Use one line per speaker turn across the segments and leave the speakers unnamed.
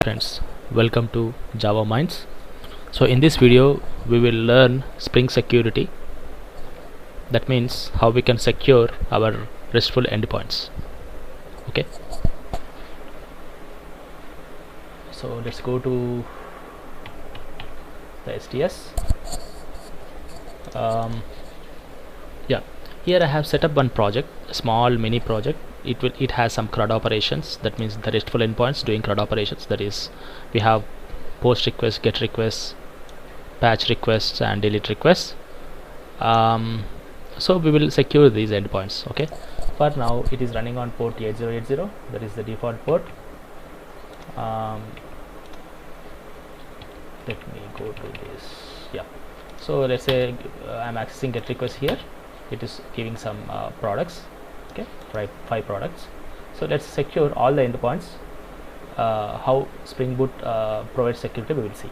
Friends, welcome to Java Minds. So in this video we will learn Spring security. That means how we can secure our RESTful endpoints. Okay, so let's go to the STS. Yeah, here I have set up one project, a small mini project. It has some CRUD operations. That means the RESTful endpoints doing CRUD operations. That is, we have post requests, get requests, patch requests, and delete requests. So we will secure these endpoints. Okay, for now it is running on port 8080. That is the default port. Let me go to this. Yeah, so let's say I'm accessing get request here. It is giving some products. Okay, five products. So let's secure all the endpoints. How Spring Boot provides security, we will see.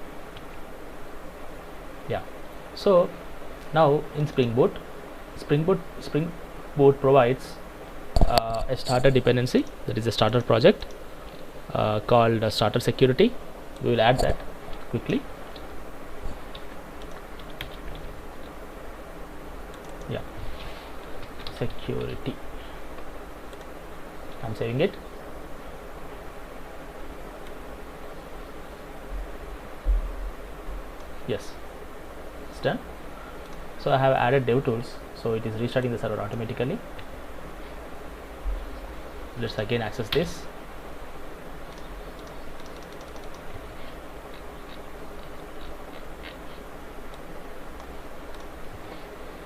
Yeah, so now in Spring Boot provides a starter dependency, that is a starter project called starter security. We will add that quickly. Yeah, security. I'm saving it. Yes, it's done. So I have added dev tools, so it is restarting the server automatically. Let's again access this.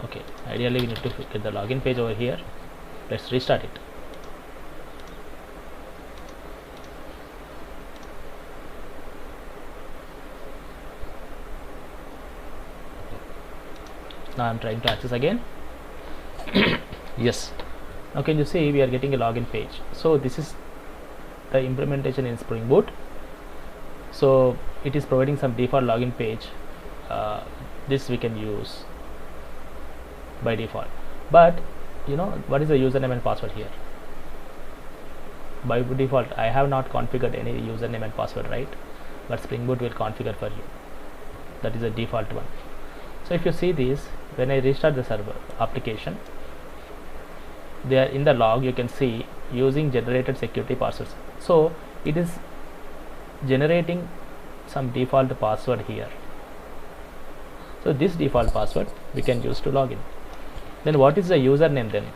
Okay, ideally we need to get the login page over here. Let's restart it. Now I'm trying to access again. Yes, now can you see we are getting a login page. So this is the implementation in Spring Boot. So it is providing some default login page. This we can use by default, but you know what is the username and password here? By default I have not configured any username and password, right? But Spring Boot will configure for you. That is a default one. So if you see this, when I restart the server application, there in the log you can see using generated security passwords. So it is generating some default password here. So this default password we can use to log in. Then what is the username then?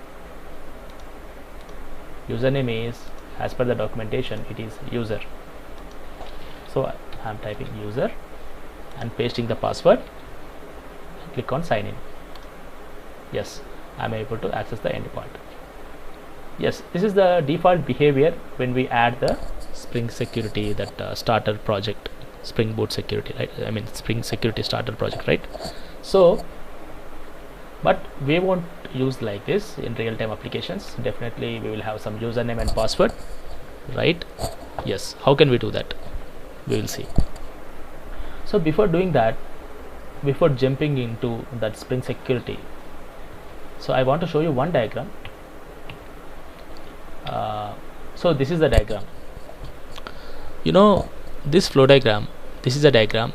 Username is, as per the documentation, it is user. So I am typing user and pasting the password. Click on sign in. Yes, I am able to access the endpoint. Yes, this is the default behavior when we add the Spring security, that starter project, Spring Boot security, right? I mean Spring security starter project, right? So but we won't use like this in real-time applications. Definitely we will have some username and password, right? Yes, how can we do that? We will see. So before doing that, before jumping into that Spring security, so I want to show you one diagram. So this is the diagram. You know this flow diagram, this is a diagram.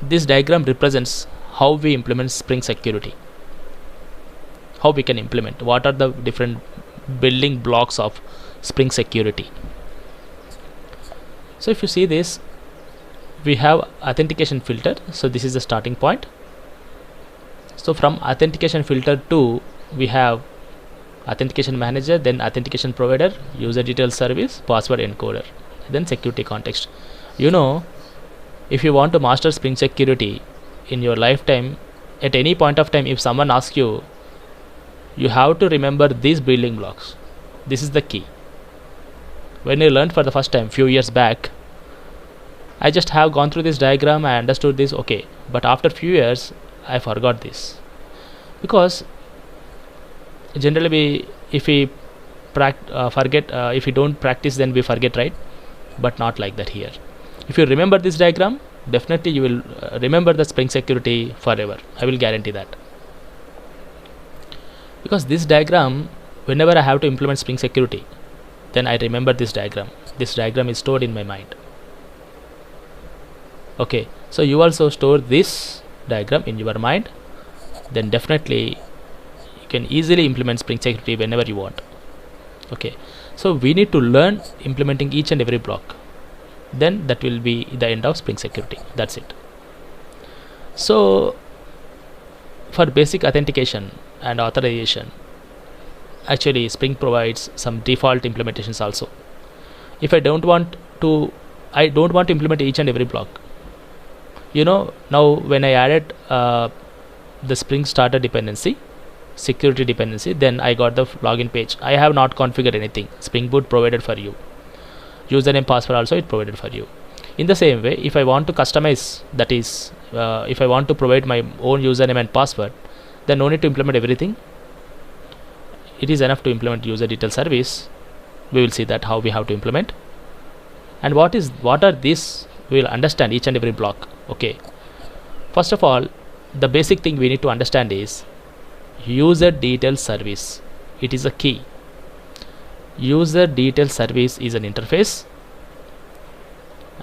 This diagram represents how we implement Spring security, how we can implement, what are the different building blocks of Spring security. So if you see this, we have authentication filter. So this is the starting point. So from authentication filter to, we have authentication manager, then authentication provider, user detail service, password encoder, then security context. You know, if you want to master Spring security in your lifetime, at any point of time, if someone asks you, you have to remember these building blocks. This is the key. When I learned for the first time few years back, I just have gone through this diagram, I understood this, okay, but after few years I forgot this, because generally if we forget, if we don't practice, then we forget, right? But not like that here. If you remember this diagram, definitely you will remember the Spring security forever. I will guarantee that, because this diagram, whenever I have to implement Spring security, then I remember this diagram. This diagram is stored in my mind. Okay, so you also store this diagram in your mind, then definitely you can easily implement Spring Security whenever you want. Okay, so we need to learn implementing each and every block, then that will be the end of Spring Security. That's it. So for basic authentication and authorization, actually Spring provides some default implementations also. If I don't want to implement each and every block, now when I added the Spring Starter dependency, security dependency, then I got the login page. I have not configured anything. Spring Boot provided for you. Username, password also it provided for you. In the same way, if I want to customize, that is if I want to provide my own username and password, then no need to implement everything. It is enough to implement user detail service. We will see that how we have to implement, and what are these, we will understand each and every block. Okay, first of all, the basic thing we need to understand is user detail service. It is a key. User detail service is an interface,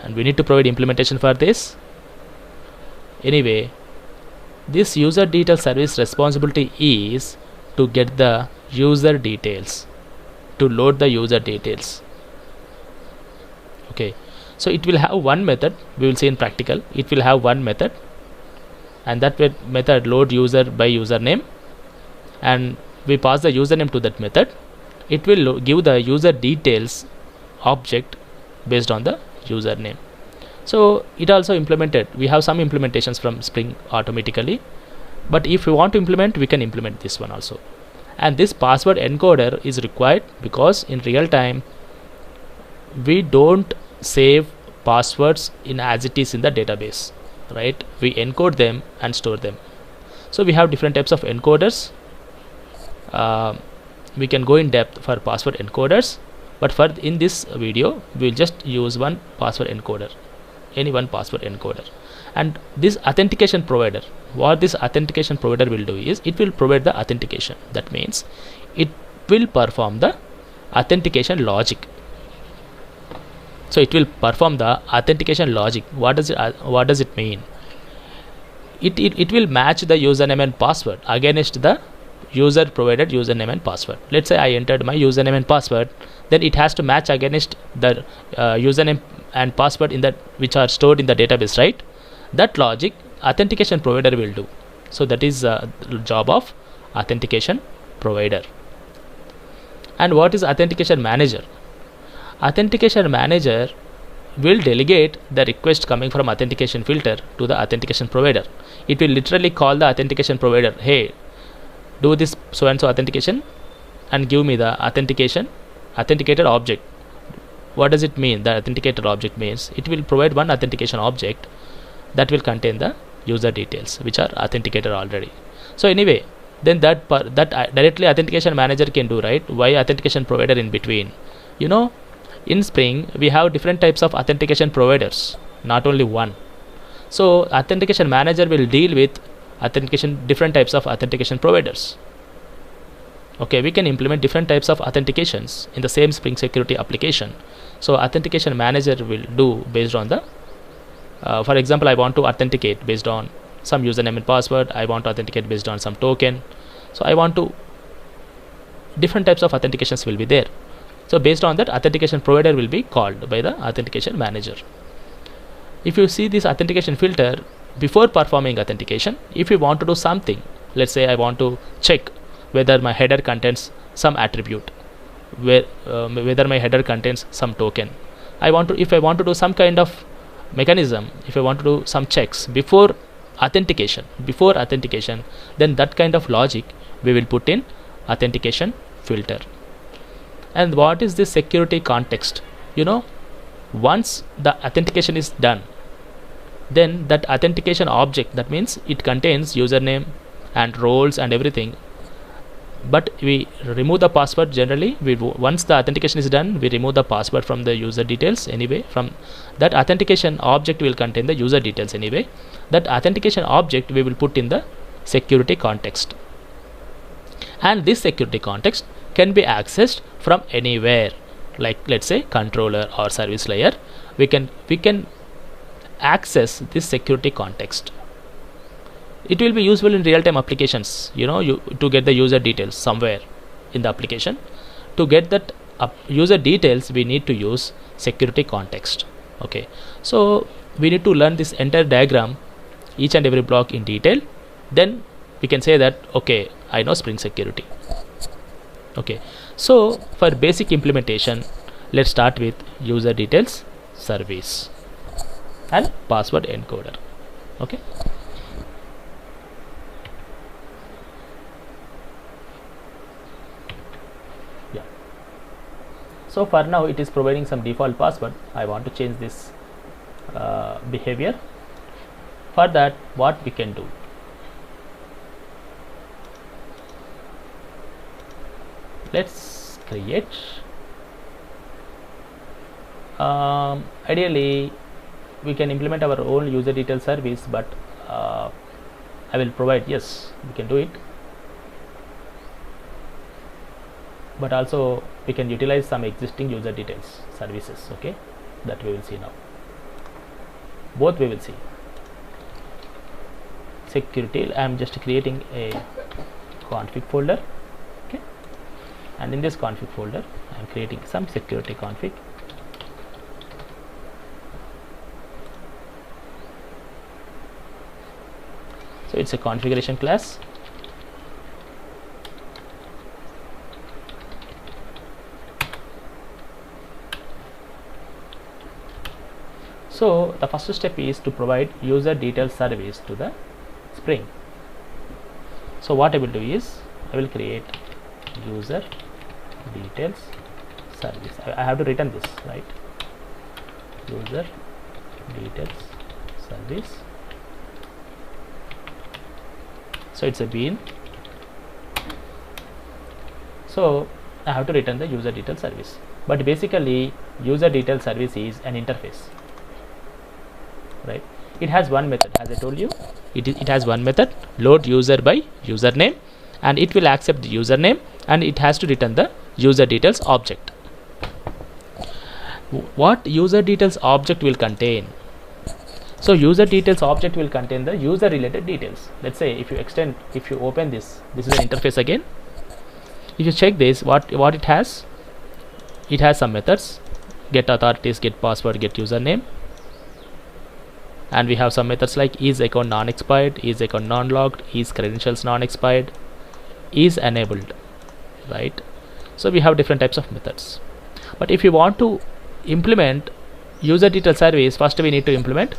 and we need to provide implementation for this. Anyway, this user detail service responsibility is to get the user details, to load the user details. Okay, so it will have one method. We will see in practical, it will have one method, and that method load user by username, and we pass the username to that method. It will give the user details object based on the username. So it also implemented, we have some implementations from Spring automatically, but if we want to implement, we can implement this one also. And this password encoder is required because in real time we don't save passwords in as it is in the database, right? We encode them and store them. So we have different types of encoders. We can go in depth for password encoders, but for in this video we will just use one password encoder, any one password encoder. And this authentication provider, what this authentication provider will do is it will provide the authentication. That means it will perform the authentication logic. So it will perform the authentication logic. What does it mean? It will match the username and password against the user provided username and password. Let's say I entered my username and password, then it has to match against the username and password in that which are stored in the database, right? That logic authentication provider will do. So that is the job of authentication provider. And what is authentication manager? Authentication manager will delegate the request coming from authentication filter to the authentication provider. It will literally call the authentication provider, hey, do this so and so authentication and give me the authenticated object. What does it mean? The authenticated object means it will provide one authentication object that will contain the user details which are authenticated already. So anyway, then that directly authentication manager can do, right? Why authentication provider in between? In Spring we have different types of authentication providers, not only one. So authentication manager will deal with different types of authentication providers. Okay, we can implement different types of authentications in the same Spring Security application. So authentication manager will do based on the for example, I want to authenticate based on some username and password. I want to authenticate based on some token. So I want to, different types of authentications will be there. So based on that, authentication provider will be called by the authentication manager. If you see this authentication filter, before performing authentication, if you want to do something, let's say I want to check whether my header contains some attribute, whether my header contains some token. If I want to do some kind of mechanism, if I want to do some checks before authentication, then that kind of logic we will put in authentication filter. And what is this security context? Once the authentication is done, then that authentication object, that means it contains username and roles and everything, but we remove the password. Generally once the authentication is done, we remove the password from the user details. Anyway, from that authentication object will contain the user details. Anyway, that authentication object we will put in the security context, and this security context can be accessed from anywhere, like let's say controller or service layer. We can access this security context. It will be useful in real-time applications, to get the user details somewhere in the application. To get that user details, we need to use security context. Okay, so we need to learn this entire diagram, each and every block in detail. Then we can say that, okay, I know Spring Security. Okay, so for basic implementation, let's start with user details service and password encoder. Okay, yeah. So for now it is providing some default password. I want to change this behavior. For that, what we can do? Let's create. Ideally, we can implement our own user detail service, but I will provide. Yes, we can do it, but also we can utilize some existing user details services. Okay, that we will see now. Both we will see. Security, I am just creating a config folder. Okay, and in this config folder I am creating some security config. So it's a configuration class. So the first step is to provide user detail service to the Spring. So what I will do is I will create user details service. I have to return this, right? User details service. So it's a bean. So I have to return the user detail service. But basically, user detail service is an interface, right? It has one method, as I told you. It has one method, load user by username, and it will accept the username, and it has to return the user details object. What user details object will contain? So user details object will contain the user related details. Let's say if you open this is an interface again. If you check this, what it has some methods: get authorities, get password, get username. And we have some methods like is account non-expired, is account non-logged, is credentials non-expired, is enabled, right? So we have different types of methods. But if you want to implement user detail service, first we need to implement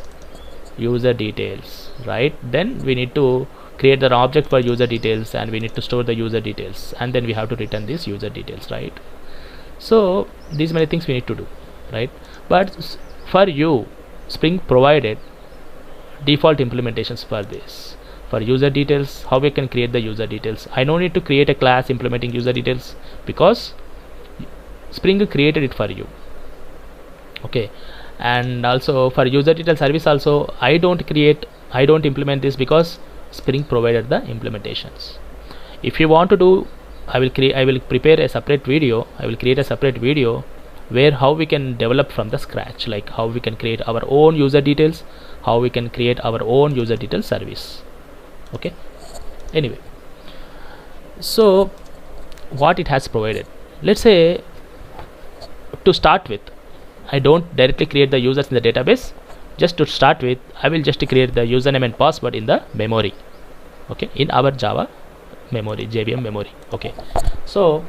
user details, right? Then we need to create an object for user details, and we need to store the user details, and then we have to return these user details, right? So these many things we need to do, right? But for you, Spring provided default implementations for this. For user details, how we can create the user details? I don't need to create a class implementing user details because Spring created it for you. Okay, and also for user detail service also, I don't implement this because Spring provided the implementations. If you want to do, I will prepare a separate video. I will create a separate video where how we can develop from the scratch, like how we can create our own user details, how we can create our own user detail service. Okay, anyway, so what it has provided, let's say to start with, I don't directly create the users in the database. Just to start with, I will just create the username and password in the memory. Okay, in our Java memory, JVM memory. Okay, so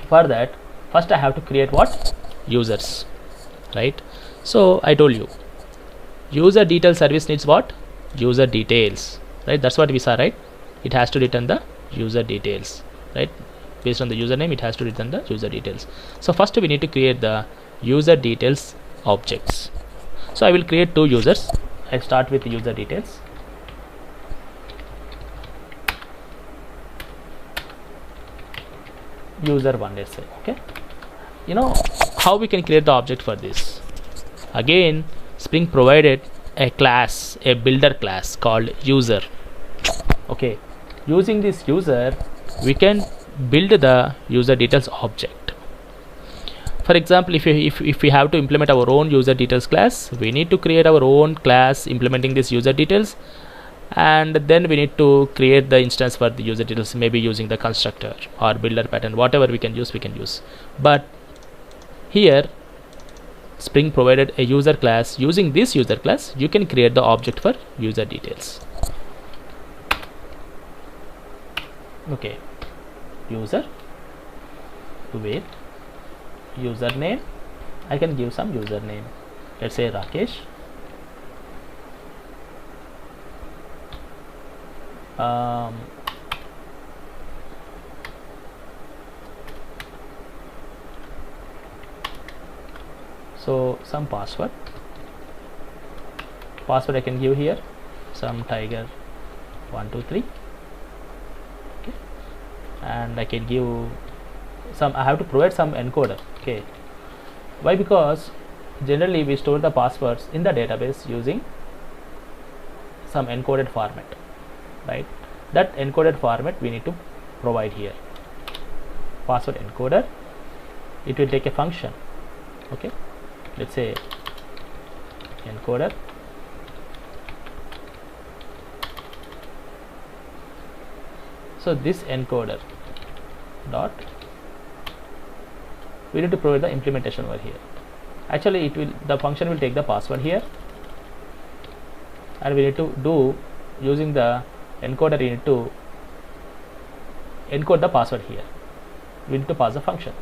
for that, first I have to create what? Users, right? So I told you user detail service needs what? User details, right? That's what we saw, right? It has to return the user details, right? Based on the username, it has to return the user details. So first we need to create the user details objects. So I will create two users. I start with user details. User 1, let's say. Okay, you know how we can create the object for this? Again, Spring provided a class, a builder class called user. Okay, using this user, we can build the user details object. For example, if we have to implement our own user details class, we need to create our own class implementing this user details, and then we need to create the instance for the user details, maybe using the constructor or builder pattern, whatever we can use. But here Spring provided a user class. Using this user class, you can create the object for user details. Okay, user with username. I can give some username, let's say Rakesh. So some password I can give here, some tiger 123. Okay, and I can give some, I have to provide some encoder. Okay, why? Because generally we store the passwords in the database using some encoded format, right? That encoded format we need to provide here. Password encoder, it will take a function. Okay, let's say encoder so this encoder dot, we need to provide the implementation over here. Actually the function will take the password here, and we need to do, using the encoder, we need to encode the password here. We need to pass the function.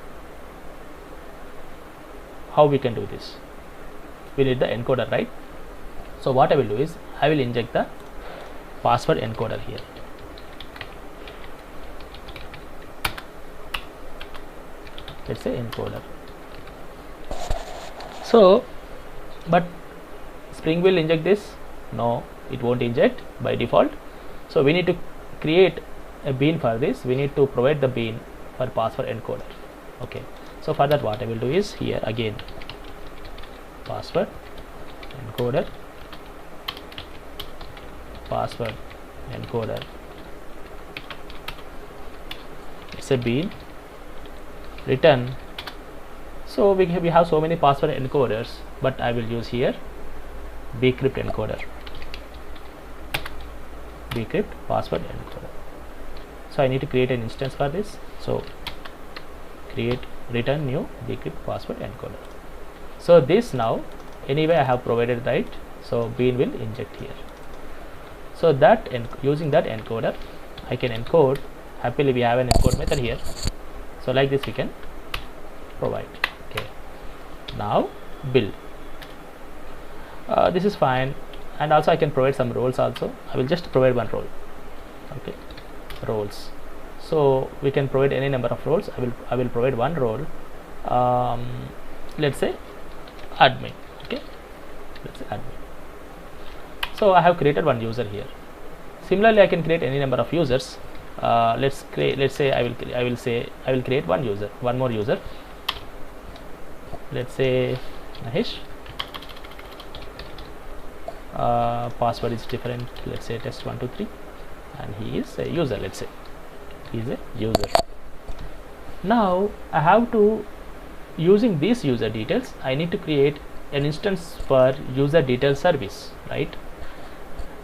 How we can do this? We need the encoder, right? So what I will do is, I will inject the password encoder here. Let's say encoder. So, but Spring will inject this? No, it won't inject by default. So we need to create a bean for this. We need to provide the bean for password encoder. Okay, so for that what I will do is, here again password encoder, password encoder, it's a bean, return. So we have so many password encoders, but I will use here bcrypt encoder, bcrypt password encoder. So I need to create an instance for this. So create return new bcrypt password encoder. So this now anyway I have provided, right? So bean will inject here. So that using that encoder I can encode. Happily we have an encode method here. So like this we can provide. Okay, now build. This is fine, and also I can provide some roles also. I will just provide one role. Okay, roles. So we can provide any number of roles. I will provide one role. Let's say admin. Okay, let's say admin. So I have created one user here. Similarly, I can create any number of users. Let's say I will create one more user. Let's say Mahesh. Password is different. Let's say test123, and he is a user. Let's say he is a user. Now I have to, using these user details, I need to create an instance for user detail service, right?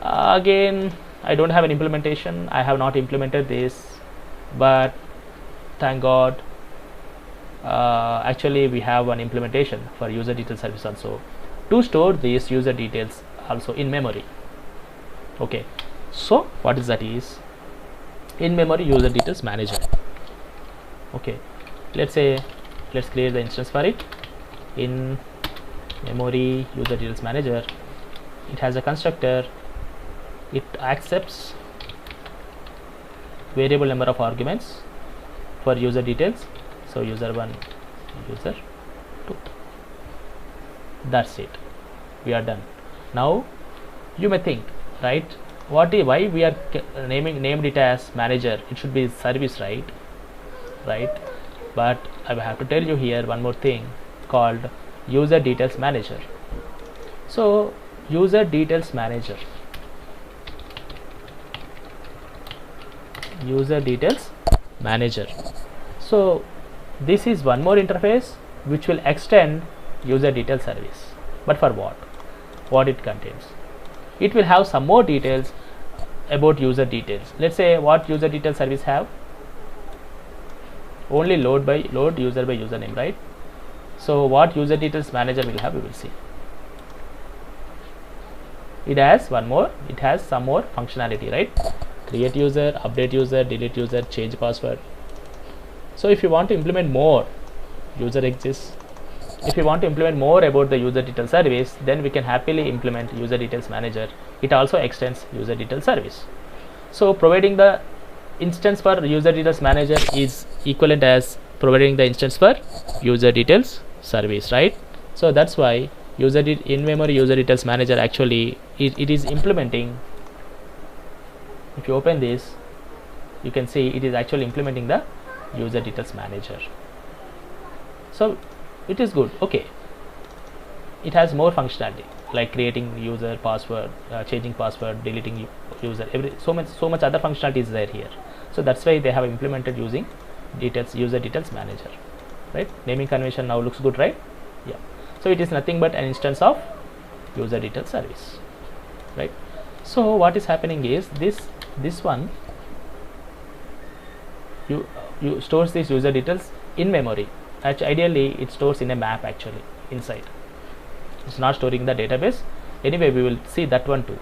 Again, I don't have an implementation. I have not implemented this, but thank God, actually we have an implementation for user detail service also, to store these user details also in memory. Okay, so what is that is in memory user details manager. Okay, let's create the instance for it. In memory user details manager, it has a constructor. It accepts variable number of arguments for user details. So user1, user2. That's it, we are done. Now you may think, right, why we are named it as manager? It should be service, right? But I have to tell you here one more thing called user details manager. So user details manager, user details manager. So this is one more interface which will extend user detail service. But for what it contains? It will have some more details about user details. Let's say what user detail service have? Only load user by username, right? So what user details manager will have, we will see. It has some more functionality, right? Create user, update user, delete user, change password. So if you want to implement more, user exists. If you want to implement more about the user detail service, then we can happily implement user details manager. It also extends user detail service. So providing the instance for user details manager is equivalent as providing the instance for user details service, right? So that's why in-memory user details manager actually it is implementing. If you open this, you can see it is actually implementing the user details manager. So it is good. Okay, it has more functionality like creating user password, changing password, deleting user, so much other functionality is there here. So that's why they have implemented using user details manager, right? Naming convention now looks good, right? Yeah. So it is nothing but an instance of user detail service, right? So what is happening is this one, you stores these user details in memory. Ideally it stores in a map actually inside. It's not storing the database. Anyway, we will see that one too.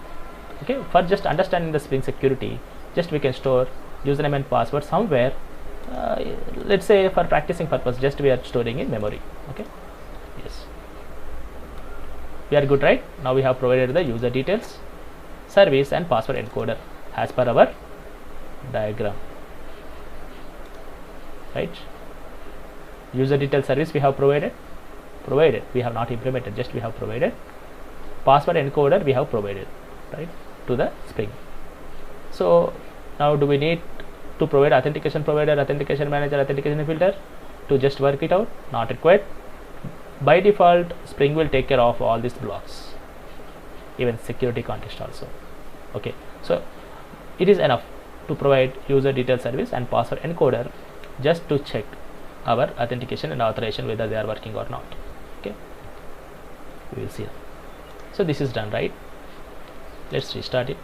Okay, for just understanding the Spring security, just we can store username and password somewhere. Let's say for practicing purpose, just we are storing in memory. Okay, yes, we are good, right? Now we have provided the user details service and password encoder as per our diagram, right? User detail service we have provided, we have not implemented, just we have provided. Password encoder we have provided, right, to the Spring. So now do we need to provide authentication provider, authentication manager, authentication filter to just work it out? Not required. By default, Spring will take care of all these blocks, even security context also. Okay, so it is enough to provide user detail service and password encoder just to check our authentication and authorization whether they are working or not. Okay, we will see. So this is done, right? Let's restart it.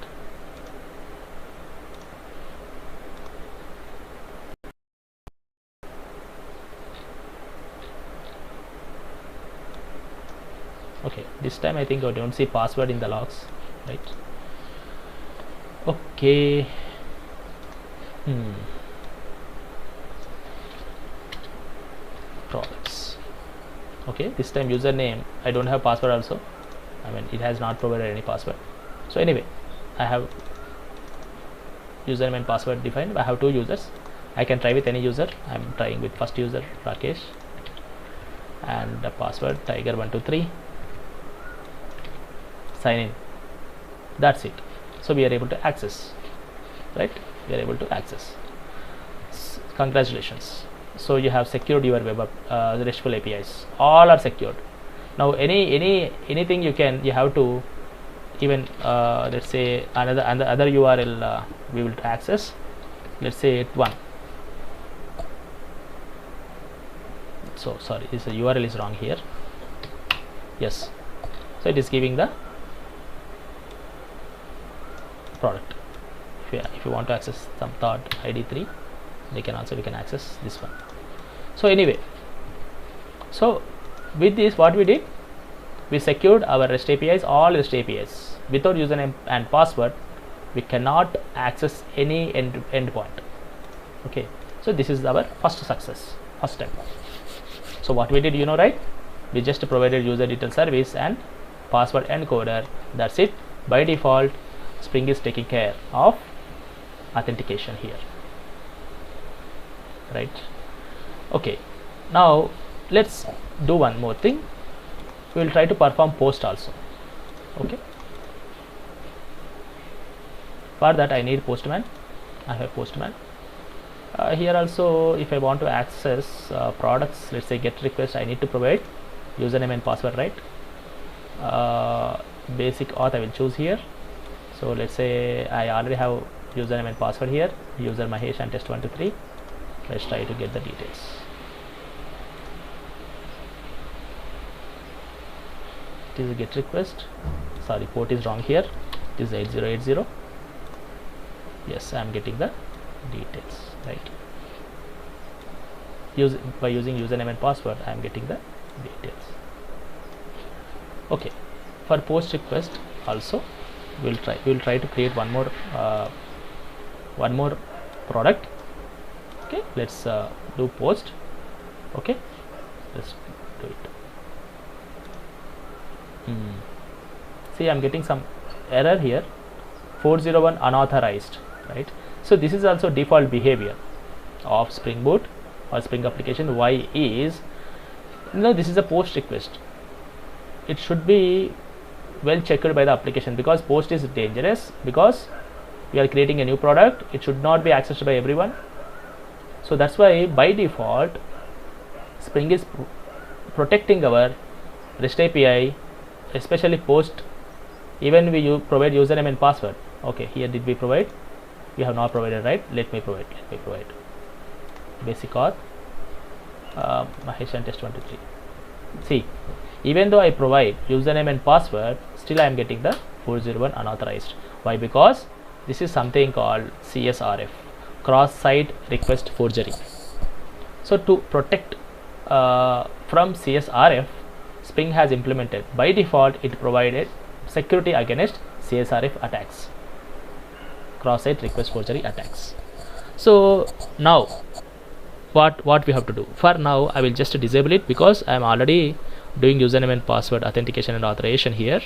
Okay, this time I think I don't see password in the logs, right? Okay. Products. Okay, this time username, I don't have password also. I mean, it has not provided any password. So anyway, I have username and password defined. I have two users. I can try with any user. I'm trying with first user Rakesh, and the password tiger123. Sign in. That's it. So we are able to access, right? We are able to access. Congratulations. So you have secured your web RESTful APIs. All are secured. Now anything you have to even let's say another URL we will access. Let's say @1. So sorry, this URL is wrong here. Yes. So it is giving the product. If you want to access some third ID3, we can access this one. So anyway, so with this what we did, we secured our REST APIs, all REST APIs. Without username and password, we cannot access any endpoint. Okay, so this is our first success, first step. So what we did, you know, right? We just provided user detail service and password encoder. That's it. By default, Spring is taking care of authentication here, right? Okay, now let's do one more thing. We will try to perform post also. Okay, for that I need Postman. I have Postman. Here also, if I want to access products, let's say get request, I need to provide username and password, right? Basic auth I will choose here. So let's say I already have username and password here, user Mahesh and test123. Let's try to get the details. It is a get request. Sorry, port is wrong here. It is 8080. Yes, I am getting the details, right? By using username and password, I am getting the details. Okay, for post request also we'll try to create one more product. Okay, let's do post. Okay, let's do it. See, I'm getting some error here, 401 unauthorized, right? So this is also default behavior of Spring Boot or Spring application. Why is, this is a post request. It should be well checked by the application, because post is dangerous, because we are creating a new product. It should not be accessed by everyone. So that's why by default Spring is protecting our REST API, especially post. Even we provide username and password. Okay, here did we provide? We have not provided, right? Let me provide. Basic auth Mahesh and test 1 2 3. See, even though I provide username and password, still I am getting the 401 unauthorized. Why? Because this is something called CSRF, cross-site request forgery. So to protect from CSRF, Spring has implemented, by default it provided security against CSRF attacks, cross-site request forgery attacks. So now what we have to do? For now I will just disable it, because I am already doing username and password authentication and authorization here,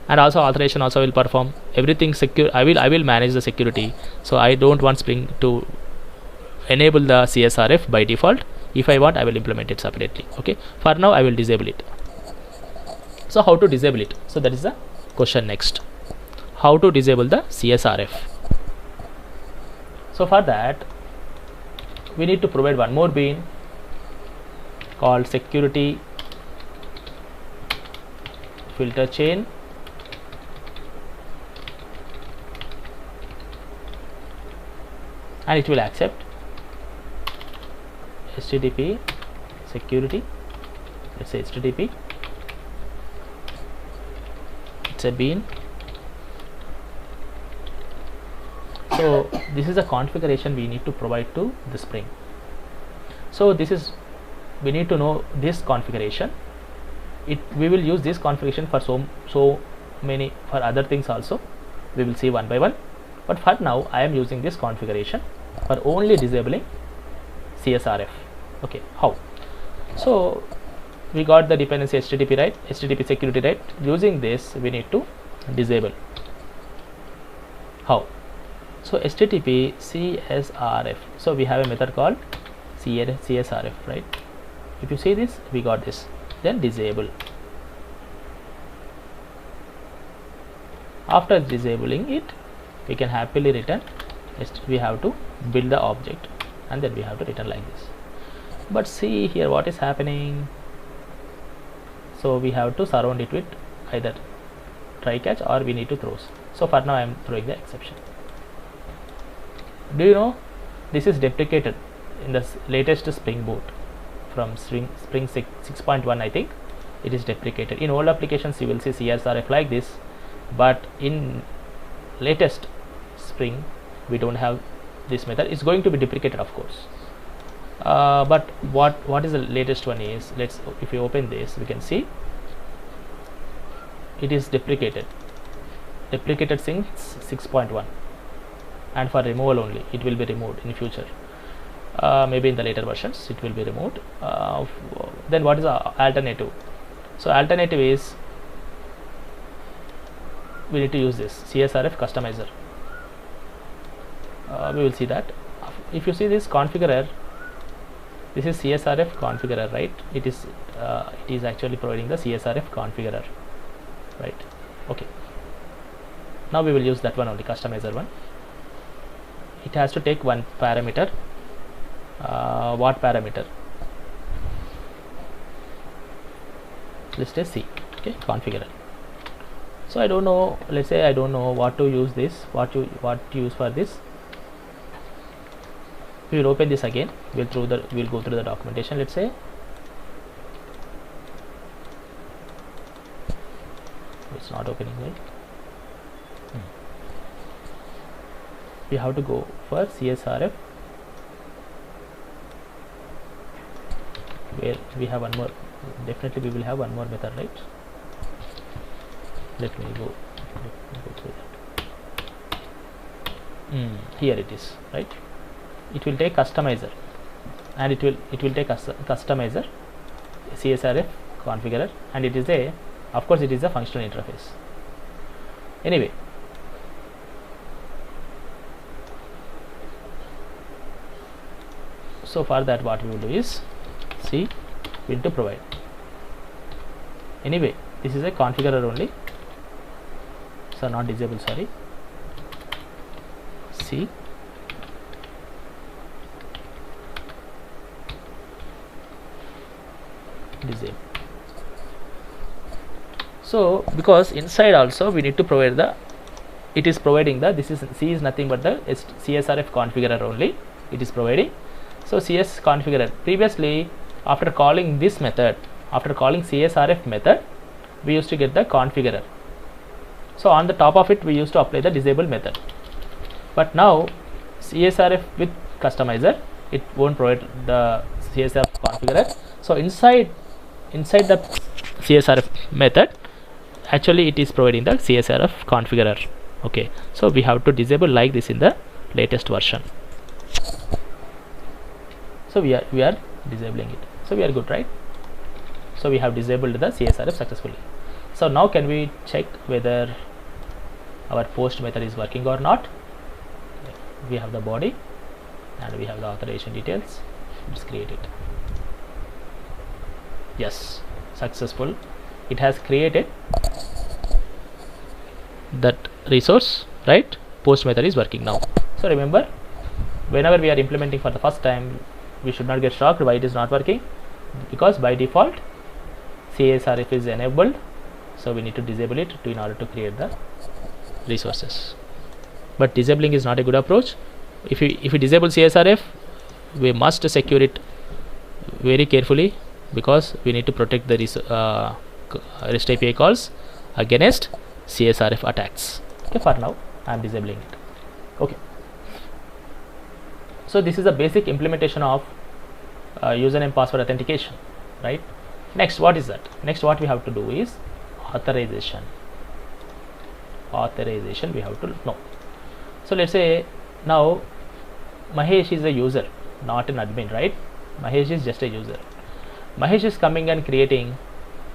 and also authorization also will perform everything secure. I will manage the security, so I don't want Spring to enable the CSRF by default. If I want, I will implement it separately. Okay, for now I will disable it. So how to disable it? So that is the question next. How to disable the CSRF? So for that we need to provide one more bean called security filter chain, and it will accept HTTP security. Let's say HTTP. It's a bean. So this is a configuration we need to provide to the Spring. So we need to know this configuration. We will use this configuration for so many for other things also. We will see one by one. But for now I am using this configuration for only disabling CSRF. Okay, how? So we got the dependency HTTP, right? HTTP security, right? Using this we need to disable. How? So HTTP CSRF. So we have a method called CSRF, right? If you see this, we got this. Then disable. After disabling it, we can happily return. We have to build the object, and then we have to return like this. But see here what is happening. So we have to surround it with either try catch or we need to throw. So for now I am throwing the exception. Do you know this is deprecated in the latest Spring Boot from Spring 6.1? I think it is deprecated. In old applications you will see CSRF like this, but in latest Spring we don't have this method. It's going to be deprecated, of course. But what is the latest one is, if you open this, we can see it is deprecated since 6.1, and for removal only. It will be removed in future. Maybe in the later versions it will be removed. Then what is the alternative? So alternative is we need to use this CSRF customizer. We will see that. If you see this configurer, this is CSRF configurer, right? It is actually providing the CSRF configurer, right? Okay, now we will use that one only, customizer one. It has to take one parameter. What parameter? Let's say C. Okay, configurer. So I don't know, let's say I don't know what to use this, what to use for this. We will open this again. We'll go through the documentation. Let's say not opening, right? We have to go for CSRF, where we have one more. Definitely we will have one more method, right? Let me go through that. Here it is, right? It will take customizer, and it will take customizer, CSRF configurer, and it is a, of course it is a functional interface. Anyway, so for that what we will do is, see, we need to provide. Anyway, this is a configurer only, so not disable, sorry. See, disable. So because inside also we need to provide the, it is providing the, this is C is nothing but the CSRF configurer only, it is providing. So CS configurer, previously after calling this method, after calling CSRF method, we used to get the configurer. So on the top of it we used to apply the disable method, but now CSRF with customizer, it won't provide the CSRF configurer. So inside the CSRF method, actually it is providing the CSRF configurer. Okay, so we have to disable like this in the latest version. So we are disabling it. So we are good, right? So we have disabled the CSRF successfully. So now can we check whether our post method is working or not? We have the body and we have the authorization details. Let's create it. Yes, successful. It has created that resource, right? Post method is working now. So remember, whenever we are implementing for the first time, we should not get shocked why it is not working, because by default CSRF is enabled, so we need to disable it in order to create the resources. But disabling is not a good approach. If we disable CSRF, we must secure it very carefully, because we need to protect the REST API calls against CSRF attacks. Okay, for now I am disabling it. Okay, so this is the basic implementation of username password authentication, right? Next, what is that? Next, what we have to do is authorization. Authorization we have to know. So let's say now Mahesh is a user, not an admin, right? Mahesh is just a user. Mahesh is coming and creating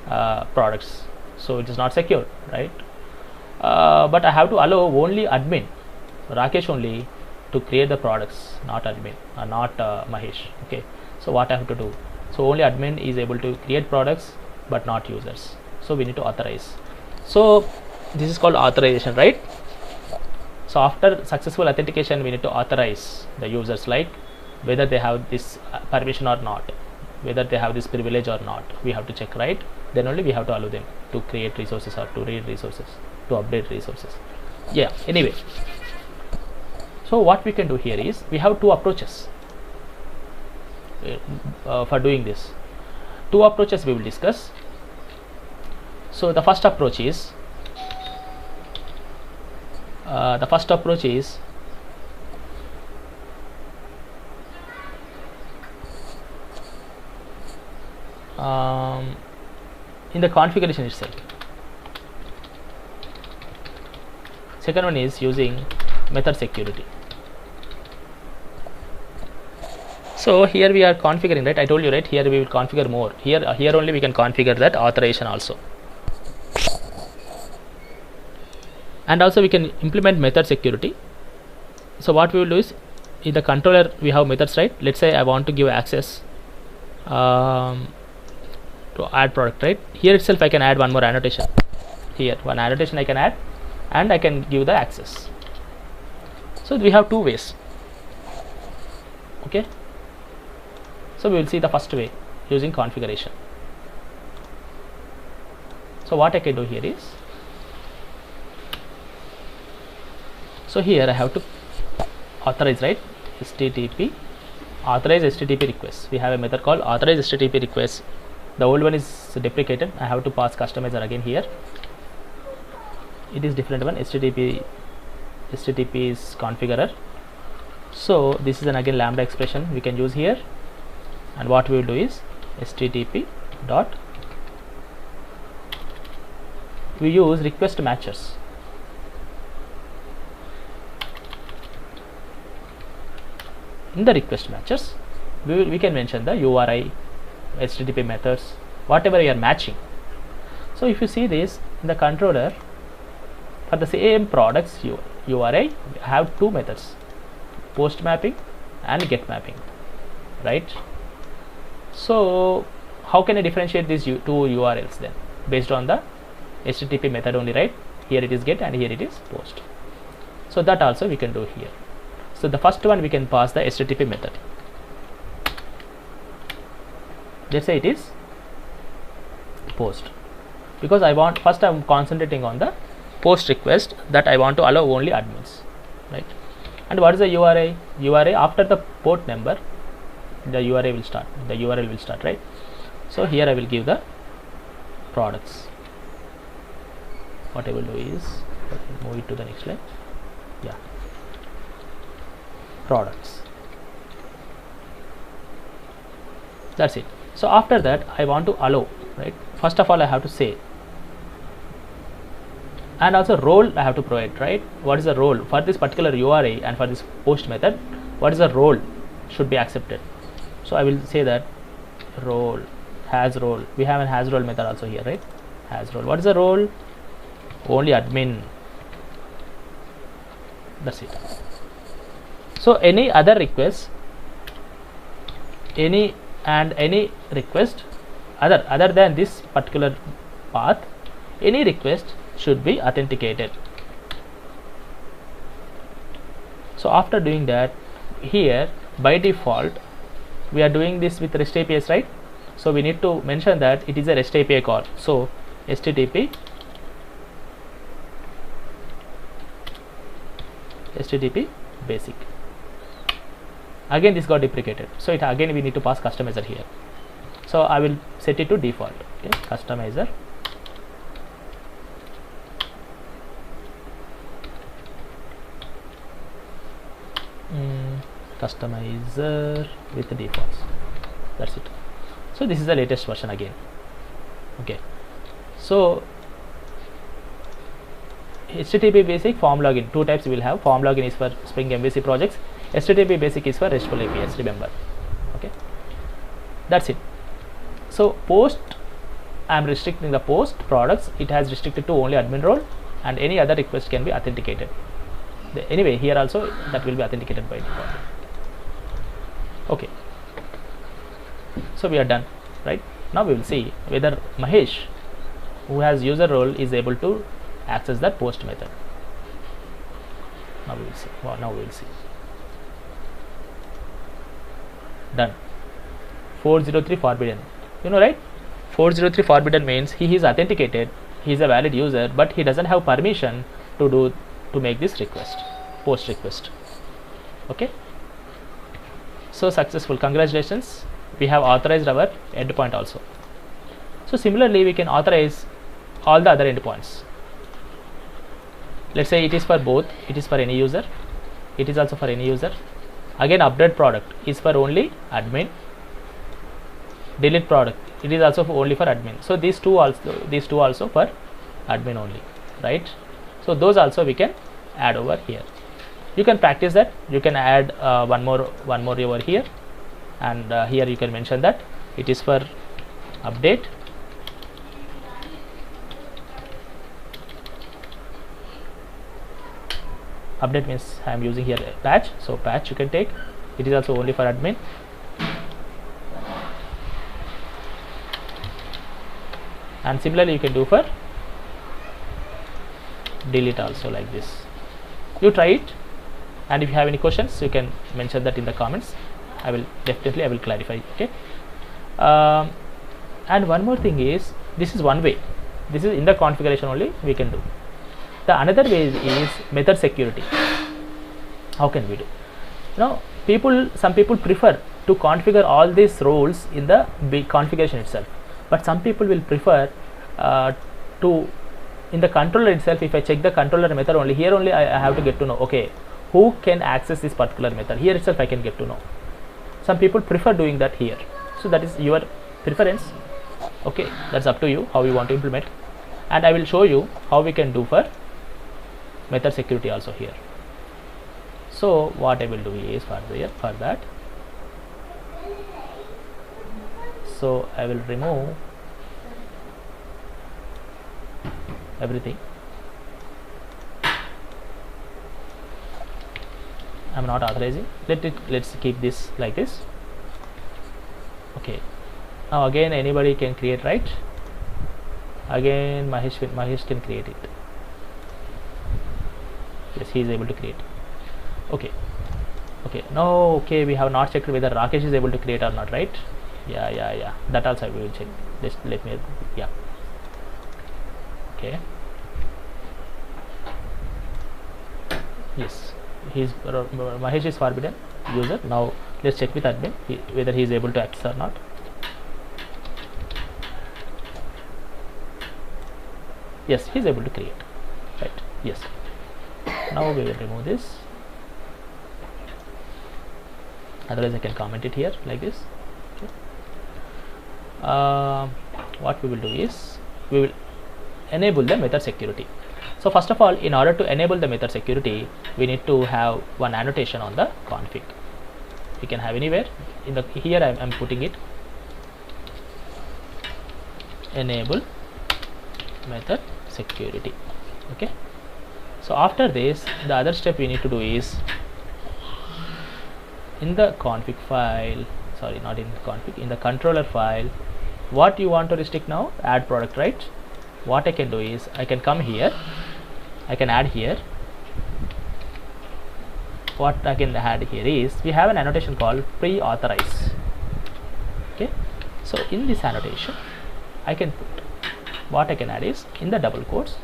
products, so it is not secure, right? But I have to allow only admin, Rakesh only, to create the products, not admin, not Mahesh. Okay, so what I have to do? So only admin is able to create products, but not users. So we need to authorize. So this is called authorization, right? So after successful authentication, we need to authorize the users, like whether they have this permission or not, whether they have this privilege or not. We have to check, right? Then only we have to allow them to create resources or to read resources, to update resources. Yeah, anyway, so what we can do here is, we have two approaches for doing this. Two approaches we will discuss. So the first approach is in the configuration itself. Second one is using method security. So here we are configuring, right? I told you, right? Here we will configure more. Here only we can configure that authorization also. And also we can implement method security. So what we will do is, in the controller we have methods, right? Let's say I want to give access to add product, right? Here itself I can add one more annotation. Here one annotation I can add, and I can give the access. So we have two ways. Okay, so we will see the first way, using configuration. So what I can do here is, so here I have to authorize, right? HTTP authorize HTTP request. We have a method called authorize HTTP request. The old one is deprecated. I have to pass customizer again here. it is different one, HTTP is configurer. So this is an again lambda expression we can use here, and what we will do is HTTP dot, we use request matchers. In the request matchers we can mention the URI, HTTP methods, whatever you are matching. So if you see this in the controller, for the same products URI have two methods, post mapping and get mapping, right? So how can I differentiate these two URLs then based on the HTTP method only, right? Here it is get and here it is post. So that also we can do here. So the first one we can pass the HTTP method. Let's say it is post, because I want, first I am concentrating on the post request that I want to allow only admins, right? And what is the URI? URI after the port number, the URI will start, the URL will start, right? So here I will give the products. What I will do is move it to the next line. Yeah, products. That's it. So after that I want to allow, right? First of all I have to say, and also role I have to provide, right? What is the role for this particular URI and for this post method? What is the role should be accepted? So I will say that role, has role. We have an has role method also here, right? Has role. What is the role? Only admin. That's it. So any other request, any request other than this particular path, any request should be authenticated. So after doing that, here by default we are doing this with REST APIs, right? So we need to mention that it is a REST API call. So HTTP basic. Again this got deprecated, so it again we need to pass customizer here. So I will set it to default. Okay, customizer. Customizer with the defaults. That's it. So this is the latest version again. Okay, so HTTP basic, form login, two types we will have. Form login is for Spring MVC projects, HTTP basic is for RESTful APIs, remember. Okay, that's it. So post, I am restricting the post products, it has restricted to only admin role, and any other request can be authenticated. Anyway here also that will be authenticated by default. Okay, so we are done, right? Now we will see whether Mahesh, who has user role, is able to access that post method. Now we will see. Well, now we will see. Done. 403 forbidden. You know, right? 403 forbidden means he is authenticated, he is a valid user, but he doesn't have permission to make this request, post request. Okay. So successful. Congratulations. We have authorized our endpoint also. So similarly, we can authorize all the other endpoints. Let's say it is for both. It is for any user. It is also for any user. Again, update product is for only admin. Delete product, it is also only for admin. So these two also for admin only, right? So those also we can add over here. You can practice that. You can add one more over here, and here you can mention that it is for update. Update means I am using here a patch, so patch you can take. It is also only for admin. And similarly you can do for delete also, like this. You try it, and if you have any questions you can mention that in the comments. I will clarify. Okay. And one more thing is, this is one way. This is in the configuration only we can do. The another way is method security. How can we do? Now some people prefer to configure all these roles in the configuration itself, but some people will prefer to in the controller itself, if I check the controller method only, here only I have to get to know, okay, who can access this particular method. Here itself I can get to know. Some people prefer doing that here, so that is your preference. Okay, that's up to you how you want to implement, and I will show you how we can do for method security also here. So what I will do is for that, so I will remove everything. I'm not authorizing. Let's keep this like this. Okay, now again anybody can create, right? Again Mahesh can create it. Yes, he is able to create. Okay, now okay, we have not checked whether Rakesh is able to create or not, right? Yeah, that also we will check. Just let me, yeah. Okay, yes, Mahesh is forbidden user. Now let's check with admin whether he is able to access or not. Yes, he is able to create, right? Yes. Now we will remove this. Otherwise I can comment it here like this. Okay. What we will do is we will enable the method security. So first of all, in order to enable the method security, we need to have one annotation on the config. You can have anywhere in the, here I am putting it, enable method security. Okay, so after this, the other step we need to do is in the config file, sorry, not in the config, in the controller file, what you want to restrict now, add product, right? What I can do is I can come here, I can add here. What I can add here is we have an annotation called pre-authorize. Okay, so in this annotation I can put, what I can add is in the double quotes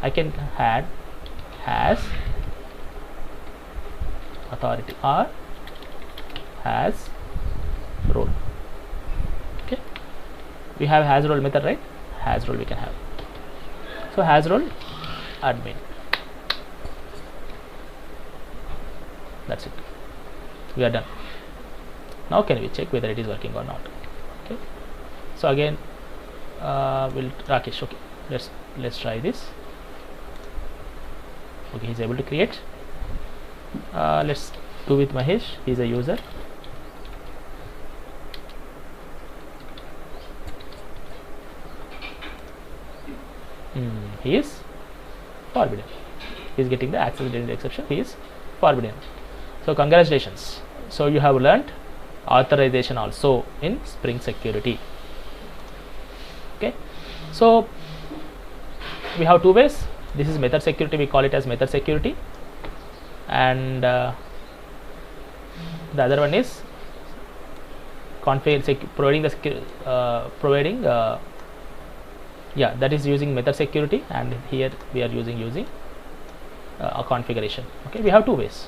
I can add has authority or has role. Okay, we have has role method, right? Has role we can have. So has role admin. That's it. We are done. Now can we check whether it is working or not? Okay. So again, will Rakesh. Okay. Let's try this. Okay, he's able to create. Let's do with Mahesh. He's a user. He is forbidden. He is getting the access denied exception. He is forbidden. So congratulations. So you have learnt authorization also in Spring Security. Okay. So we have two ways. This is method security. We call it as method security, and the other one is providing the yeah, that is using method security, and here we are using a configuration. Okay, we have two ways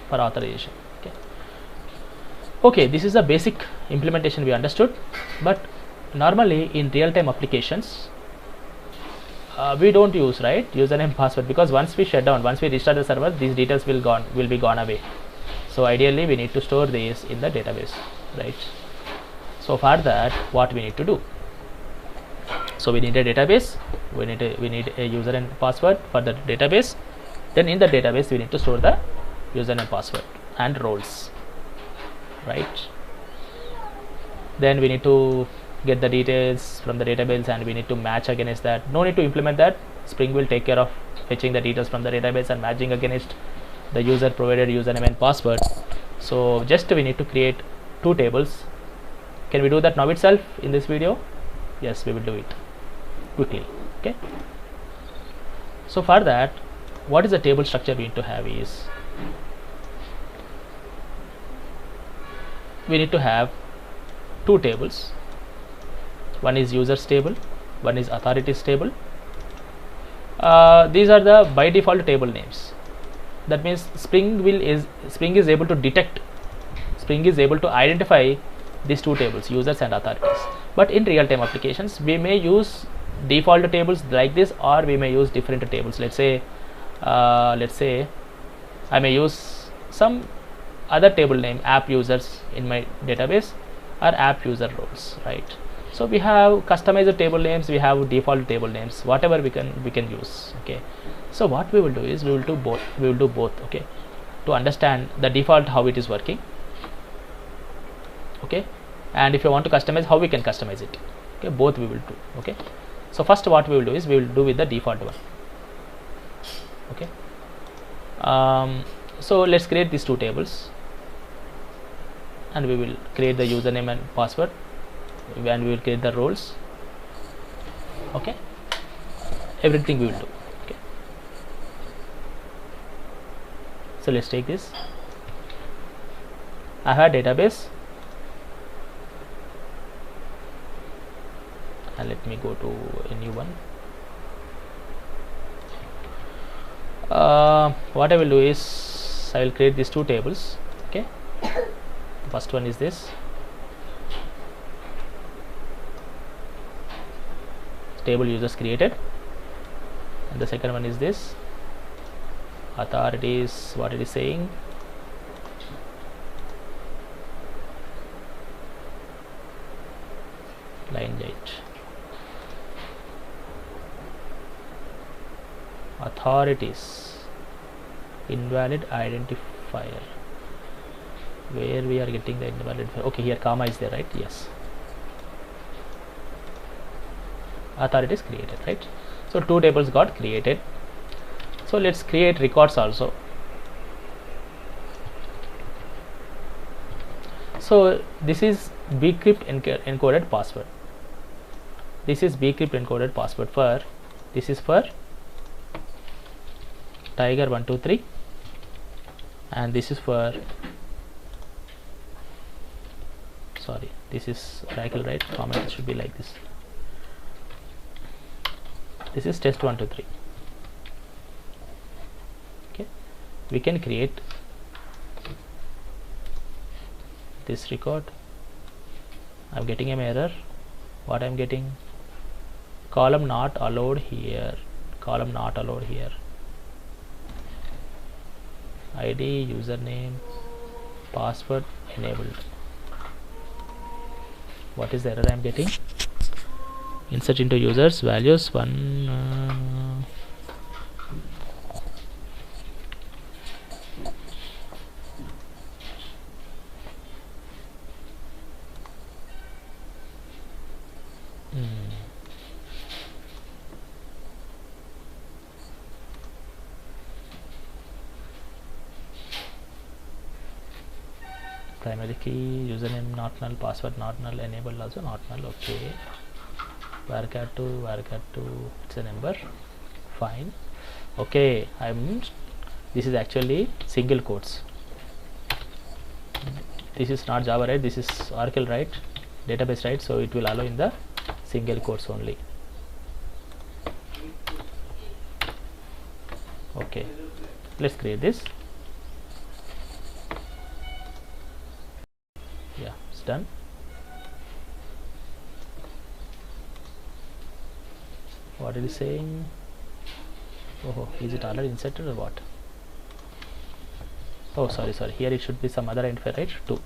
for authorization. Okay, this is a basic implementation we understood, but normally in real-time applications we don't use, right, username password, because once we shut down, once we restart the server, these details will be gone away. So ideally we need to store these in the database, right? So for that, what we need to do? So we need a database, we need a user and password for the database. Then in the database we need to store the user and password and roles, right? Then we need to get the details from the database and we need to match against that. No need to implement that. Spring will take care of fetching the details from the database and matching against the user provided username and password. So just we need to create two tables. Can we do that now itself in this video? Yes, we will do it quickly. Okay, so for that, what is the table structure we need to have is we need to have two tables. One is users table, one is authorities table. These are the by default table names. That means Spring is able to detect, Spring is able to identify these two tables, users and authorities. But in real-time applications, we may use default tables like this, or we may use different tables. Let's say I may use some other table name, app users in my database, or app user roles, right? So we have customized table names, we have default table names, whatever we can use. Okay, so what we will do is we will do both. Okay, to understand the default how it is working. Okay, and if you want to customize, how we can customize it. Okay, both we will do. Okay, so first what we will do is we will do with the default one. Okay, so let's create these two tables, and we will create the username and password, and we will create the roles. Okay, everything we will do. Okay, so let's take this. I have a database, and let me go to a new one. What I will do is I will create these two tables. Okay, the first one is this table users created, and the second one is this authorities, what it is saying. Line 8 authorities, invalid identifier. Where we are getting the invalid identifier? Okay, here comma is there, right? Yes, authorities created, right? So two tables got created. So let's create records also. So this is bcrypt encoded password. This is bcrypt encoded password for, this is for tiger 123, and this is for, sorry, this is oracle, right? Comment should be like this. This is test 123. Okay, we can create this record. I'm getting an error. What I'm getting? Column not allowed here. Column not allowed here. ID, username, password enabled. What is the error I'm getting? Insert into users values 1. Primary key, username not null, password not null, enable also not null. Okay, varchar 2, it's a number. Fine. Okay, this is actually single quotes. This is not Java, right? This is Oracle, right? Database, right? So it will allow in the single quotes only. Okay, let's create this. Yeah, it's done. What is it saying? Oh, is it already inserted or what? Oh, sorry, here it should be some other identifier, right? 2.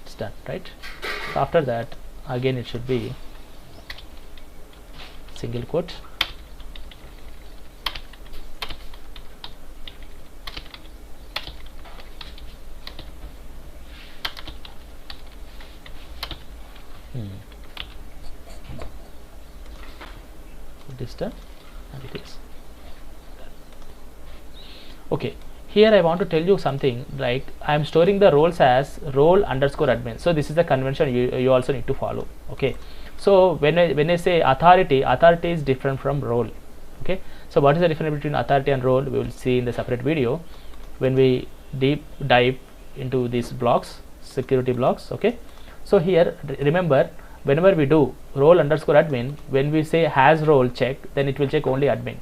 It's done, right? So after that, again it should be single quote. It is done, and it is done. Okay, here I want to tell you something, like I am storing the roles as role underscore admin. So this is the convention you also need to follow. Okay, so when I say authority is different from role. Okay, so what is the difference between authority and role? We will see in the separate video when we deep dive into these blocks, security blocks. Okay, so here remember, whenever we do role underscore admin, when we say has role check, then it will check only admin.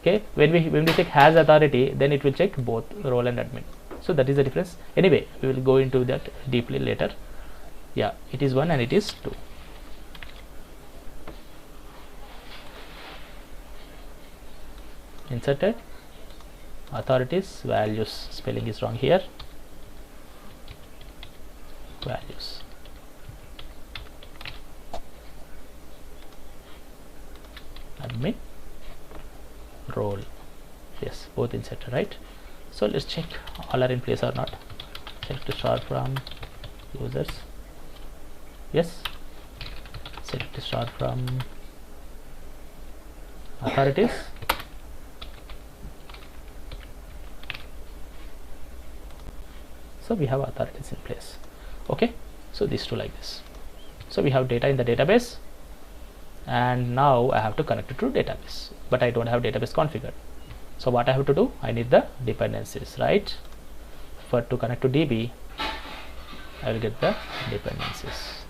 Okay, when we check has authority, then it will check both role and admin. So that is the difference. Anyway, we will go into that deeply later. Yeah, it is 1 and it is 2. Inserted authorities values, spelling is wrong here, values, admin role, yes, both inserted, right? So let's check all are in place or not. Select to start from users, yes. Select to start from authorities, so we have authorities in place. Okay, so these two like this. So we have data in the database, and now I have to connect it to database, but I don't have database configured. So what I have to do, I need the dependencies, right? For to connect to DB, I will get the dependencies.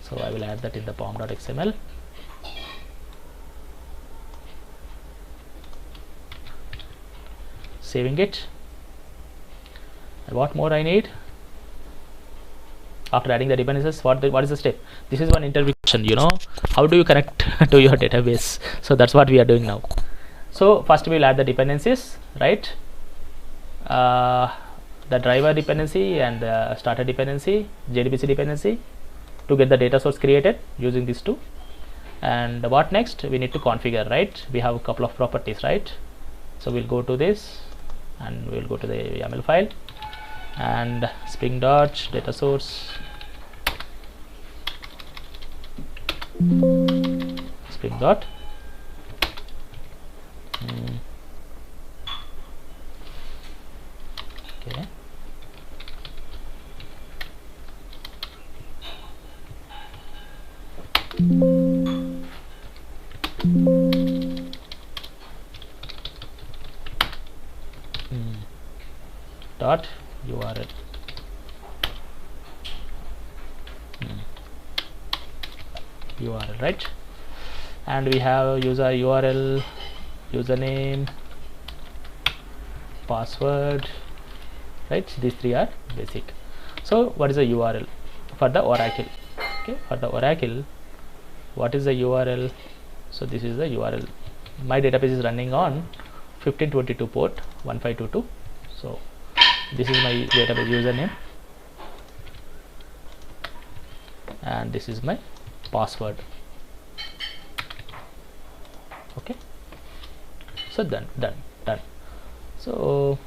So I will add that in the pom.xml. Saving it. And what more I need? After adding the dependencies, what is the step? This is one interview question, you know, how do you connect to your database? So that's what we are doing now. So first we will add the dependencies, right? The driver dependency and the starter dependency, JDBC dependency, to get the data source created using these two. And what next? We need to configure, right? We have a couple of properties, right? So we'll go to this and we'll go to the YAML file and spring dot data source, spring dot okay, dot URL, URL, right? And we have user URL, username, password, right? These three are basic. So what is the URL for the Oracle? Okay, for the Oracle, what is the URL? So this is the URL. My database is running on 1522 port 1522. So this is my database username and this is my password. Okay, so done. So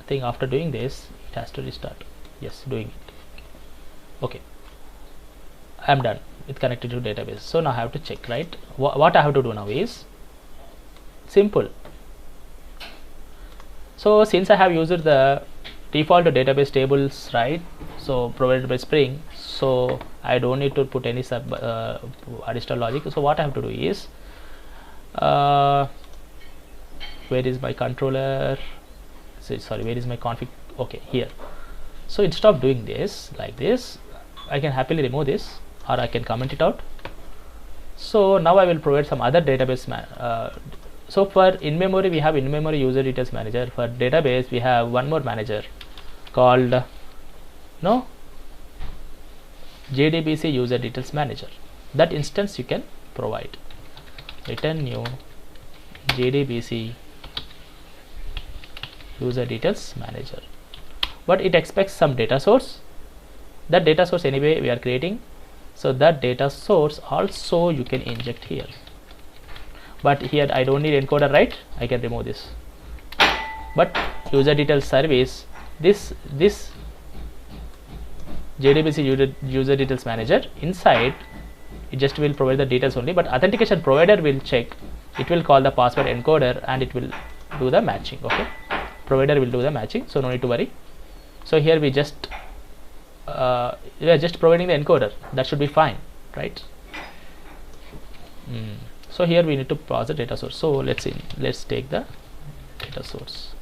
I think after doing this it has to restart. Yes, doing it. Okay, I am done with connected to database. So now I have to check, right? What I have to do now is simple. So since I have used the default database tables, right, so provided by Spring, so I don't need to put any additional logic. So what I have to do is where is my controller? Sorry, where is my config? Okay, here. So instead of doing this like this, I can happily remove this or I can comment it out. So now I will provide some other database so for in-memory we have in-memory user details manager. For database we have one more manager called JDBC user details manager. That instance you can provide. Return new JDBC user details manager, but it expects some data source. That data source anyway we are creating, so that data source also you can inject here. But here I don't need encoder, right? I can remove this. But user details service, this JDBC user details manager, inside it just will provide the details only, but authentication provider will check. It will call the password encoder and it will do the matching. Okay, provider will do the matching, so no need to worry. So here we just we are just providing the encoder. That should be fine, right? So here we need to pass the data source. So let's take the data source.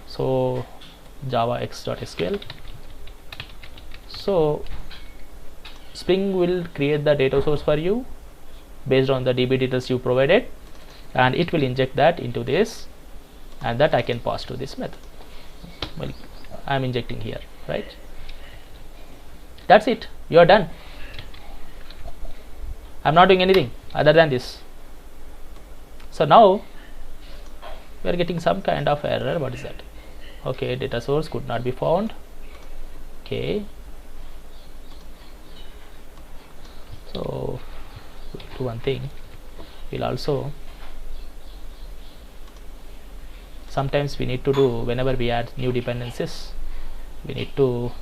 So java x.sql. So Spring will create the data source for you based on the DB details you provided, and it will inject that into this, and that I can pass to this method. Well, I'm injecting here, right? That's it, you are done. I'm not doing anything other than this. So now we are getting some kind of error. What is that? Okay, data source could not be found. Okay, so we'll do one thing. We'll also, sometimes we need to do, whenever we add new dependencies, we need to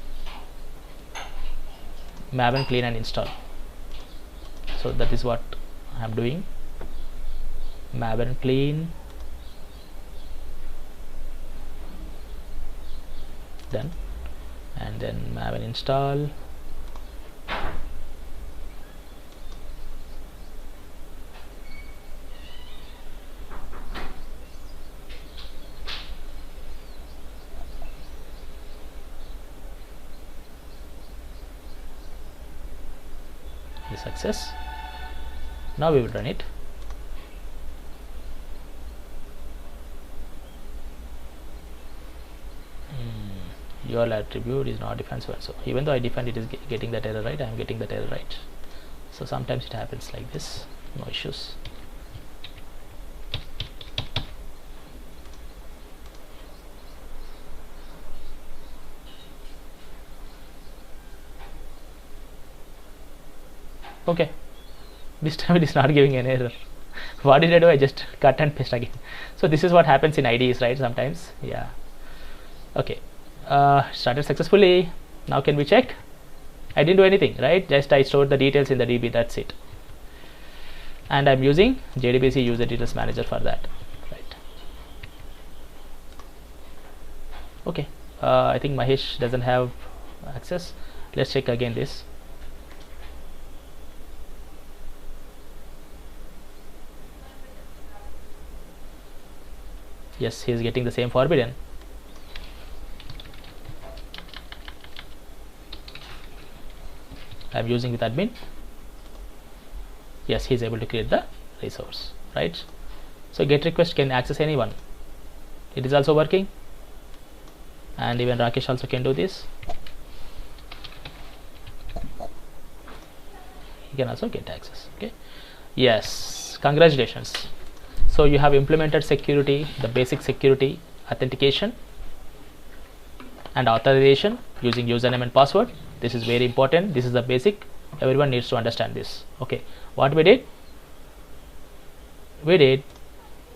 map and clean and install. So that is what I'm doing. Map and clean, done, and then map and install. The success. Now we will run it. Your attribute is not defined, so even though I defined, it is getting that error right. I am getting that error right. So sometimes it happens like this. No issues. Okay, this time it is not giving an error. What did I do? I just cut and paste again. So this is what happens in IDEs, right? Sometimes, yeah. Okay, started successfully. Now can we check? I didn't do anything, right? Just I stored the details in the DB, that's it. And I'm using JDBC user details manager for that, right? Okay, I think Mahesh doesn't have access. Let's check again this. Yes, he is getting the same forbidden. I'm using with admin. Yes, he is able to create the resource, right? So get request can access anyone. It is also working, and even Rakesh also can do this. He can also get access. Okay. Yes, congratulations. So you have implemented security, the basic security, authentication and authorization using username and password. This is very important. This is the basic. Everyone needs to understand this. Okay, what we did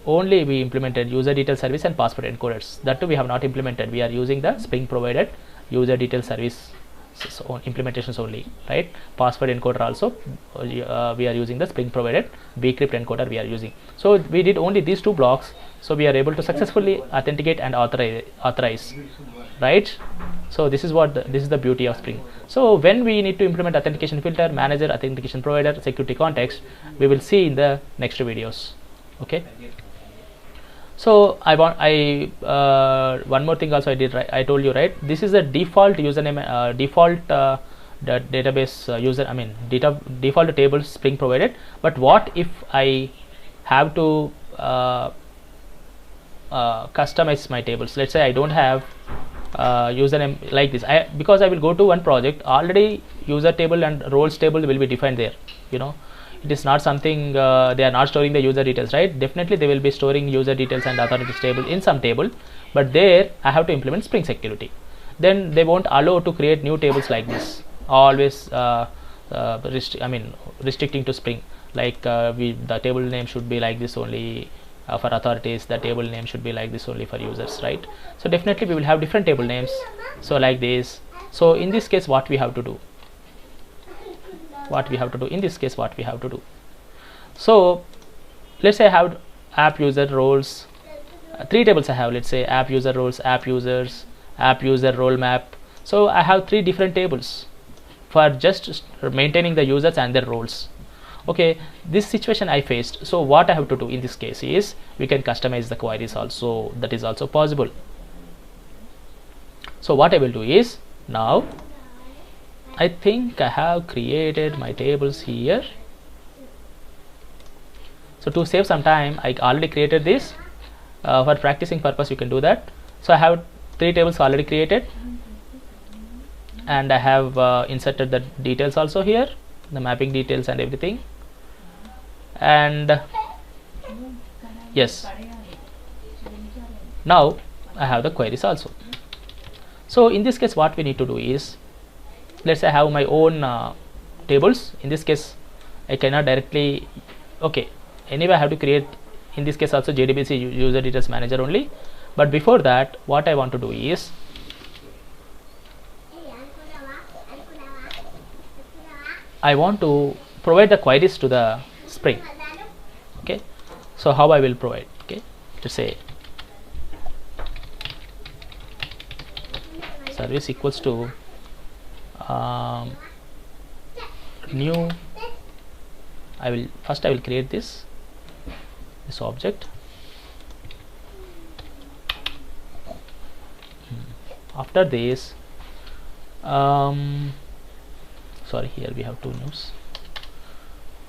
only we implemented user detail service and password encoders. That too we have not implemented. We are using the Spring provided user detail service implementations only, right? Password encoder also we are using the Spring provided bcrypt encoder we are using. So we did only these two blocks, so we are able to successfully authenticate and authorize, right? So this is what this is the beauty of Spring. So when we need to implement authentication filter, manager, authentication provider, security context, we will see in the next videos. Okay, so one more thing also I did, right? I told you, right? This is the default username, default the database user, I mean default table Spring provided. But what if I have to customize my tables? Let's say I don't have username like this. Because I will go to one project, already user table and roles table will be defined there. You know, it is not something they are not storing the user details, right? Definitely they will be storing user details and authorities table in some table, but there I have to implement Spring security. Then they won't allow to create new tables like this. Always restricting to Spring, like the table name should be like this only for authorities, the table name should be like this only for users, right? So definitely we will have different table names, so like this. So in this case what we have to do, in this case what we have to do, so let's say I have app user roles, three tables I have. Let's say app user roles, app users, app user role map. So I have three different tables for just maintaining the users and their roles. Okay, this situation I faced. So what I have to do in this case is we can customize the queries also. That is also possible. So what I will do is, now I think I have created my tables here. So to save some time, I already created this. For practicing purpose you can do that. So I have 3 tables already created, and I have inserted the details also here, the mapping details and everything. And yes, now I have the queries also. So in this case what we need to do is, let's say I have my own tables. In this case I cannot directly, okay, anyway I have to create in this case also JDBC user details manager only. But before that, what I want to do is, I want to provide the queries to the Spring. Okay, so how I will provide? Okay, to say service equals to new. I will create this object. After this, sorry, here we have 2 news.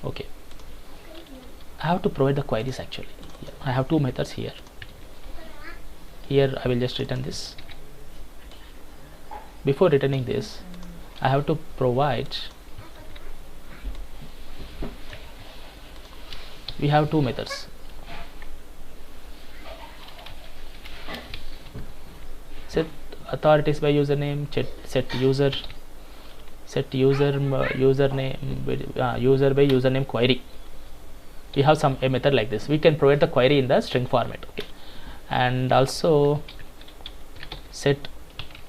Okay, I have to provide the queries actually. I have 2 methods here. Here I will just return this. Before returning this, I have to provide, we have 2 methods. Set authorities by username, set user username, user by username query. We have a method like this. We can provide the query in the string format. Okay, and also set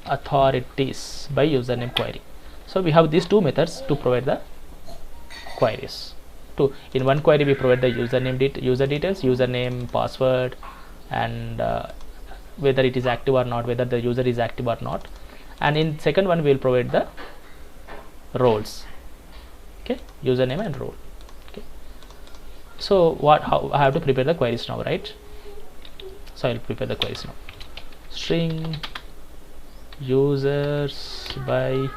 authorities by username query. So we have these 2 methods to provide the queries. In one query we provide the username user details, username, password, and whether it is active or not, whether the user is active or not. And in second one we will provide the roles. Okay, username and role. Okay, so how I have to prepare the queries now, right? So I will prepare the queries now. String users by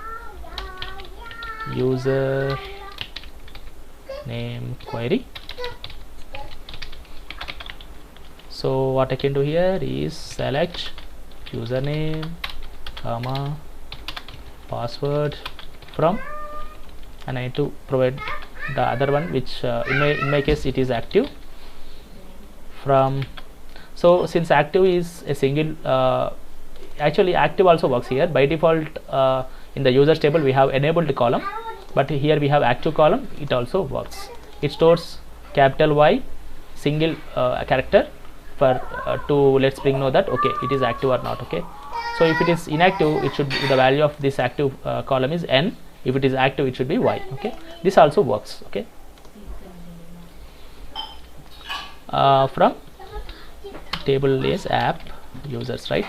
user name query. So what I can do here is select username, comma, password from, and I need to provide the other one, which in my case it is active, from. So since active is a single, actually active also works here. By default in the users table we have enabled column, but here we have active column. It also works. It stores capital Y single character for to let Spring know that okay, it is active or not. Okay, so if it is inactive, it should be the value of this active column is N. If it is active, it should be Y. Okay, this also works. Okay, from table is app users, right?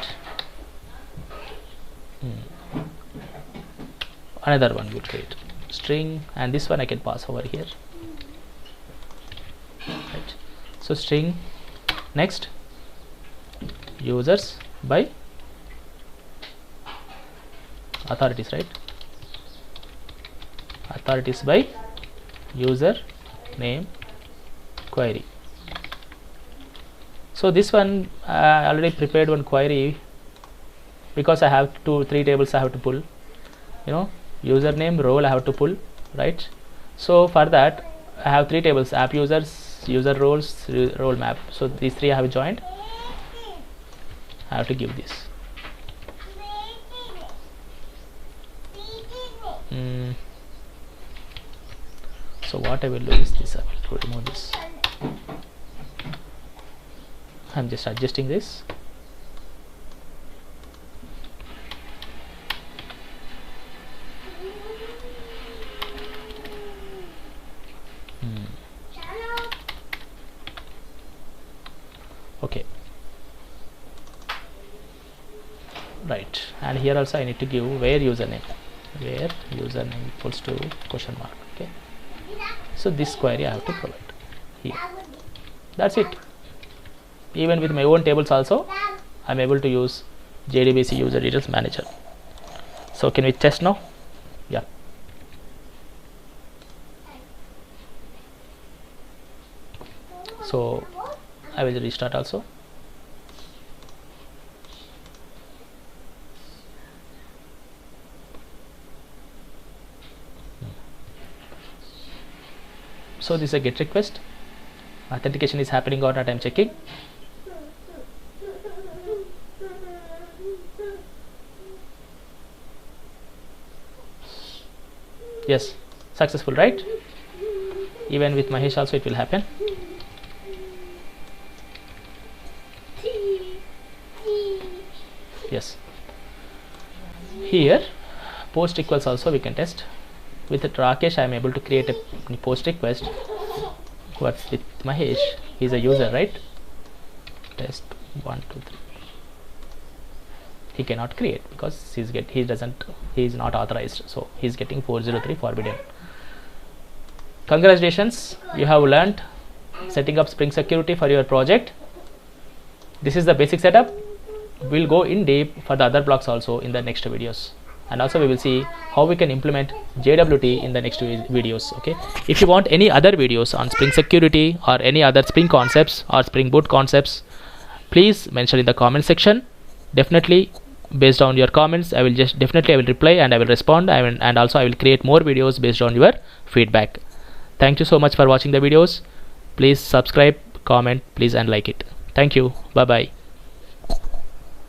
Another one will create string, and this one I can pass over here, right? So string next users by authorities, right? Authorities by user name query. So this one I already prepared one query, because I have 2-3 tables I have to pull, you know, username, role I have to pull, right? So for that I have 3 tables: app users, user roles, role map. So these 3 I have joined. I have to give this. So what I will do is this, I will remove this. I'm just adjusting this. Okay, right, and here also I need to give where username equals to question mark. Okay, so this query I have to provide here. That's it. Even with my own tables also I'm able to use JDBC user details manager. So can we test now? Yeah. So I will restart also. So this is a GET request. Authentication is happening or not, I'm checking. Yes, successful, right? Even with Mahesh also it will happen. Yes. Here post equals also we can test. With Rakesh I am able to create a post request. What's with Mahesh? He's a user, right? Test 1 2 3. He cannot create because he is not authorized, so he's getting 403 forbidden. Congratulations, you have learned setting up Spring Security for your project. This is the basic setup. We'll go in deep for the other blocks also in the next videos, and also we will see how we can implement JWT in the next videos. Okay, if you want any other videos on Spring Security or any other Spring concepts or Spring Boot concepts, please mention in the comment section. Definitely, based on your comments, I will reply and I will respond. And also I will create more videos based on your feedback. Thank you so much for watching the videos. Please subscribe, comment, please, and like it. Thank you. Bye bye.